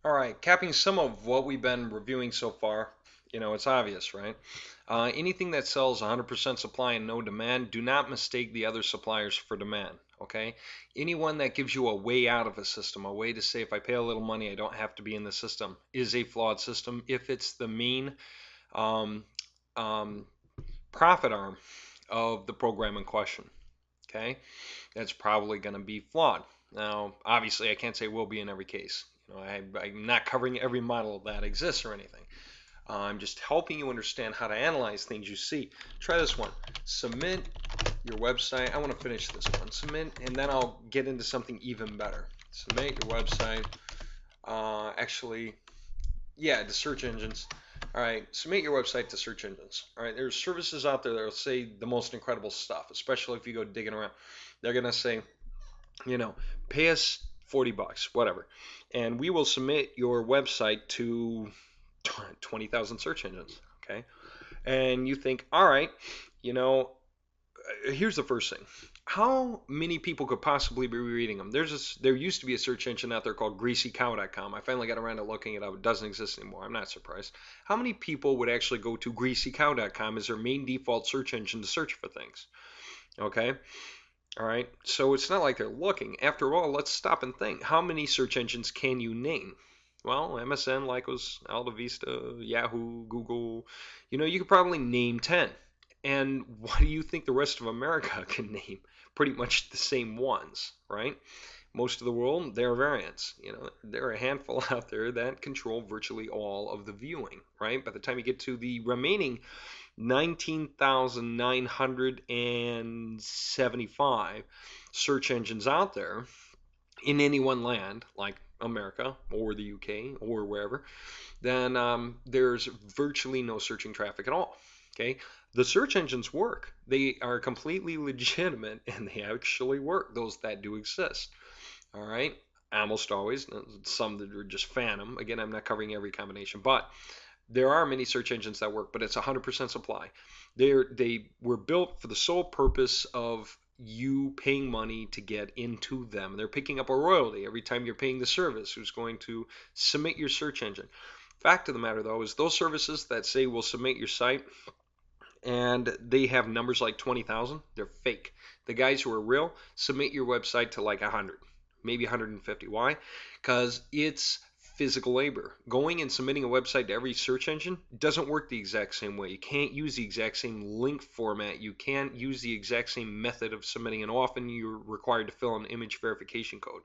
All right, capping some of what we've been reviewing so far, it's obvious, right? Anything that sells 100% supply and no demand, do not mistake the other suppliers for demand, okay? Anyone that gives you a way out of a system, a way to say if I pay a little money, I don't have to be in the system, is a flawed system if it's the main um, um, profit arm of the program in question, okay? That's probably going to be flawed. Now, obviously, I can't say will be in every case. I'm not covering every model that exists or anything. I'm just helping you understand how to analyze things you see. Try this one. Submit your website. I want to finish this one. Submit, and then I'll get into something even better. Submit your website. Actually, yeah, to search engines. All right, submit your website to search engines. All right, there's services out there that will say the most incredible stuff, especially if you go digging around. They're going to say, you know, pay us 40 bucks, whatever, and we will submit your website to 20,000 search engines. Okay. And you think, all right, you know, here's the first thing. How many people could possibly be reading them? There used to be a search engine out there called greasycow.com. I finally got around to looking it up. It doesn't exist anymore. I'm not surprised. How many people would actually go to greasycow.com as their main default search engine to search for things? Okay. All right. So it's not like they're looking. After all, let's stop and think. How many search engines can you name? Well, MSN, Lycos, Alta Vista, Yahoo, Google. You could probably name 10. And what do you think the rest of America can name? Pretty much the same ones, right? Most of the world, there are variants. There are a handful out there that control virtually all of the viewing, right? By the time you get to the remaining 19,975 search engines out there in any one land, like America or the UK or wherever, then there's virtually no searching traffic at all. Okay, the search engines work. They are completely legitimate and they actually work. Those that do exist. All right, almost always. Some that are just phantom. Again, I'm not covering every combination, but there are many search engines that work, but it's 100% supply. They were built for the sole purpose of you paying money to get into them. They're picking up a royalty every time you're paying the service who's going to submit your search engine. Fact of the matter, though, is those services that say we'll submit your site and they have numbers like 20,000, they're fake. The guys who are real submit your website to like 100, maybe 150. Why? Because it's physical labor. Going and submitting a website to every search engine doesn't work the exact same way. You can't use the exact same link format. You can't use the exact same method of submitting, and often you're required to fill an image verification code.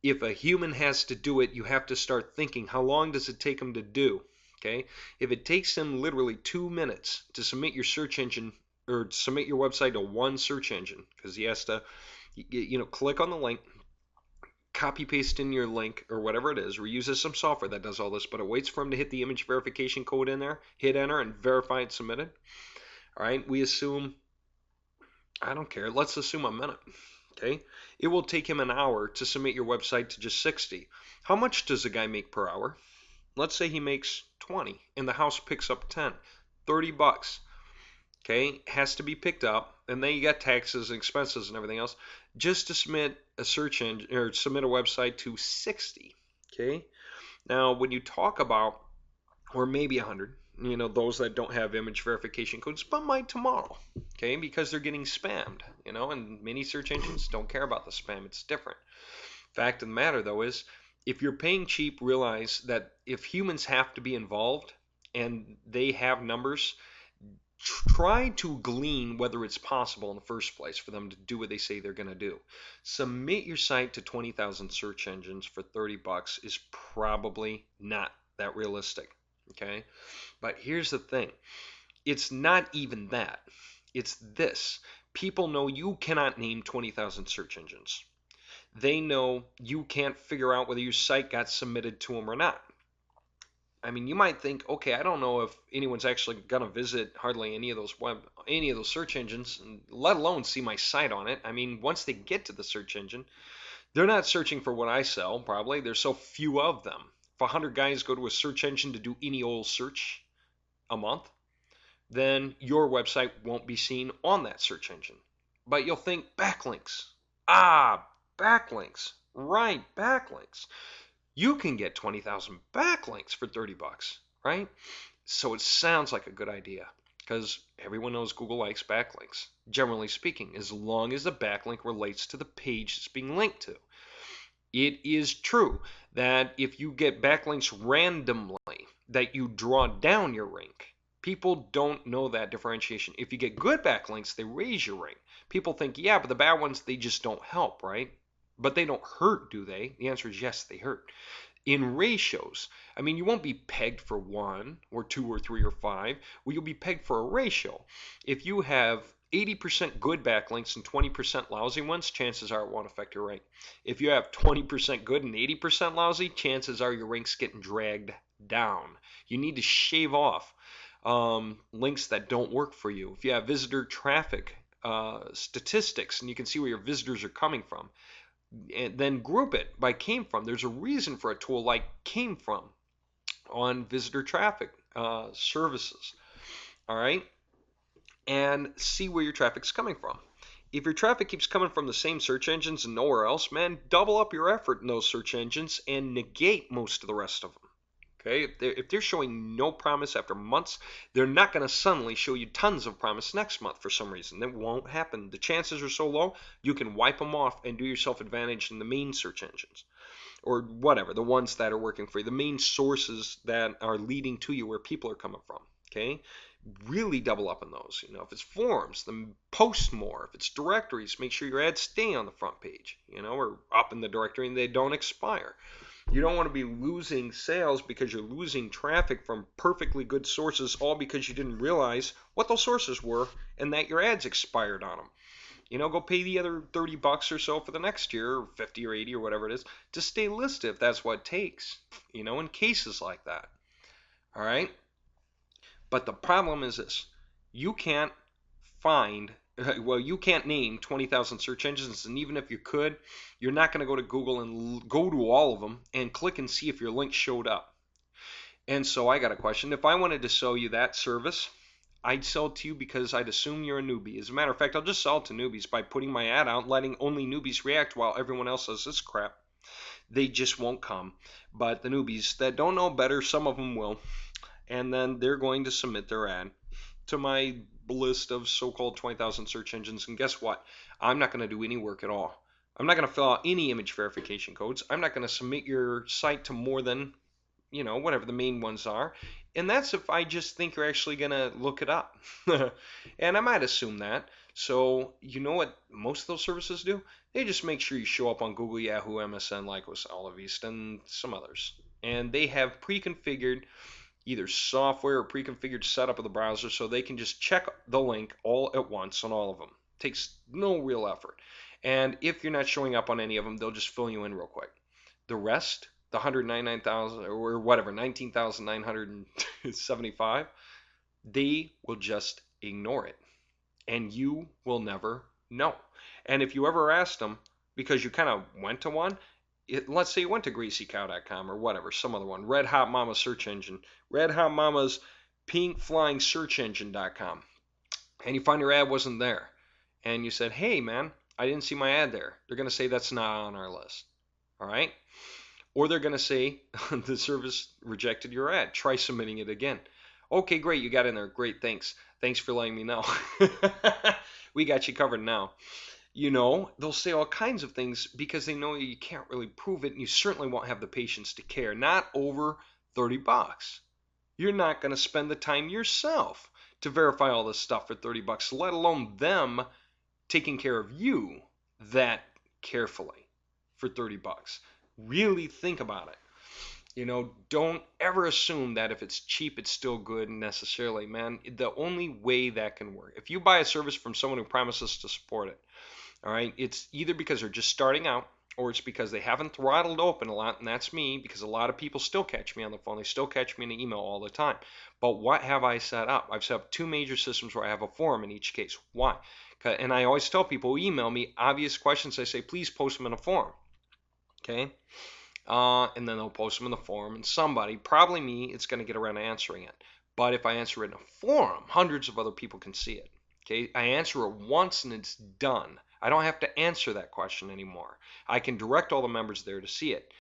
If a human has to do it, you have to start thinking, how long does it take them to do? Okay? If it takes him literally 2 minutes to submit your search engine or submit your website to one search engine, because he has to, click on the link, copy paste in your link or whatever it is, or uses some software that does all this, but it waits for him to hit the image verification code in there, hit enter, and verify it's submitted. All right, we assume, I don't care, let's assume a minute. Okay, it will take him an hour to submit your website to just 60. How much does a guy make per hour? Let's say he makes 20 and the house picks up 10. 30 bucks. Okay, has to be picked up, and then you got taxes and expenses and everything else just to submit a search engine or submit a website to 60. Okay, now when you talk about, or maybe 100, those that don't have image verification codes but might tomorrow, okay, because they're getting spammed, and many search engines don't care about the spam. It's different. Fact of the matter, though, is if you're paying cheap, realize that if humans have to be involved and they have numbers, try to glean whether it's possible in the first place for them to do what they say they're going to do. Submit your site to 20,000 search engines for 30 bucks is probably not that realistic, okay? But here's the thing. It's not even that. It's this. People know you cannot name 20,000 search engines. They know you can't figure out whether your site got submitted to them or not. I mean, you might think, okay, I don't know if anyone's actually gonna visit hardly any of those search engines, let alone see my site on it. I mean, once they get to the search engine, they're not searching for what I sell. Probably there's so few of them. If 100 guys go to a search engine to do any old search a month, then your website won't be seen on that search engine. But you'll think backlinks. Ah, backlinks. Right, backlinks. you can get 20,000 backlinks for 30 bucks, right? So it sounds like a good idea because everyone knows Google likes backlinks, generally speaking, as long as the backlink relates to the page it's being linked to. It is true that if you get backlinks randomly, that you draw down your rank. People don't know that differentiation. If you get good backlinks, they raise your rank. People think, yeah, but the bad ones, they just don't help, right? But they don't hurt, do they? The answer is yes, they hurt. In ratios, I mean, you won't be pegged for 1 or 2 or 3 or 5. Well, you'll be pegged for a ratio. If you have 80% good backlinks and 20% lousy ones, chances are it won't affect your rank. If you have 20% good and 80% lousy, chances are your rank's getting dragged down. You need to shave off links that don't work for you. If you have visitor traffic statistics and you can see where your visitors are coming from, and then group it by came from. There's a reason for a tool like came from on visitor traffic services. All right, and see where your traffic's coming from. If your traffic keeps coming from the same search engines and nowhere else, man, double up your effort in those search engines and negate most of the rest of them. Okay, if they're showing no promise after months, they're not going to suddenly show you tons of promise next month for some reason. That won't happen. The chances are so low, you can wipe them off and do yourself advantage in the main search engines or whatever, the ones that are working for you, the main sources that are leading to you where people are coming from. Okay, really double up on those. You know, if it's forums, then post more. If it's directories, make sure your ads stay on the front page, you know, or up in the directory and they don't expire. You don't want to be losing sales because you're losing traffic from perfectly good sources, all because you didn't realize what those sources were and that your ads expired on them. You know, go pay the other 30 bucks or so for the next year, or 50 or 80 or whatever it is, to stay listed if that's what it takes, you know, in cases like that. All right? But the problem is this: you can't find, well, you can't name 20,000 search engines, and even if you could, you're not going to go to Google and go to all of them and click and see if your link showed up. And so I got a question. If I wanted to sell you that service, I'd sell it to you because I'd assume you're a newbie. As a matter of fact, I'll just sell it to newbies by putting my ad out, letting only newbies react while everyone else does this crap. They just won't come. But the newbies that don't know better, some of them will, and then they're going to submit their ad to my list of so-called 20,000 search engines. And guess what? I'm not going to do any work at all. I'm not going to fill out any image verification codes. I'm not going to submit your site to more than, you know, whatever the main ones are. And that's if I just think you're actually going to look it up. And I might assume that. So you know what most of those services do? They just make sure you show up on Google, Yahoo, MSN, Lycos, Allavista, and some others. And they have pre-configured either software or pre-configured setup of the browser so they can just check the link all at once on all of them. It takes no real effort. And if you're not showing up on any of them, they'll just fill you in real quick. The rest, the 199,000 or whatever, 19,975, they will just ignore it. And you will never know. And if you ever asked them, because you kind of went to one, let's say you went to greasycow.com or whatever, some other one, Red Hot Mama search engine, Red Hot Mama's pink flying search engine.com, and you find your ad wasn't there, and you said, hey man, I didn't see my ad there. They're going to say that's not on our list. All right? Or they're going to say the service rejected your ad. Try submitting it again. Okay, great, you got in there. Great, thanks. Thanks for letting me know. We got you covered now. You know, they'll say all kinds of things because they know you can't really prove it, and you certainly won't have the patience to care. Not over 30 bucks. You're not going to spend the time yourself to verify all this stuff for 30 bucks, let alone them taking care of you that carefully for 30 bucks. Really think about it. You know, don't ever assume that if it's cheap, it's still good necessarily, man. The only way that can work, if you buy a service from someone who promises to support it, all right, it's either because they're just starting out or it's because they haven't throttled open a lot, and that's me because a lot of people still catch me on the phone. They still catch me in an email all the time. But what have I set up? I've set up two major systems where I have a forum in each case. Why? And I always tell people who email me obvious questions. I say, please post them in a forum. Okay? And then they'll post them in the forum, and somebody, probably me, is going to get around to answering it. But if I answer it in a forum, hundreds of other people can see it. Okay? I answer it once and it's done. I don't have to answer that question anymore. I can direct all the members there to see it.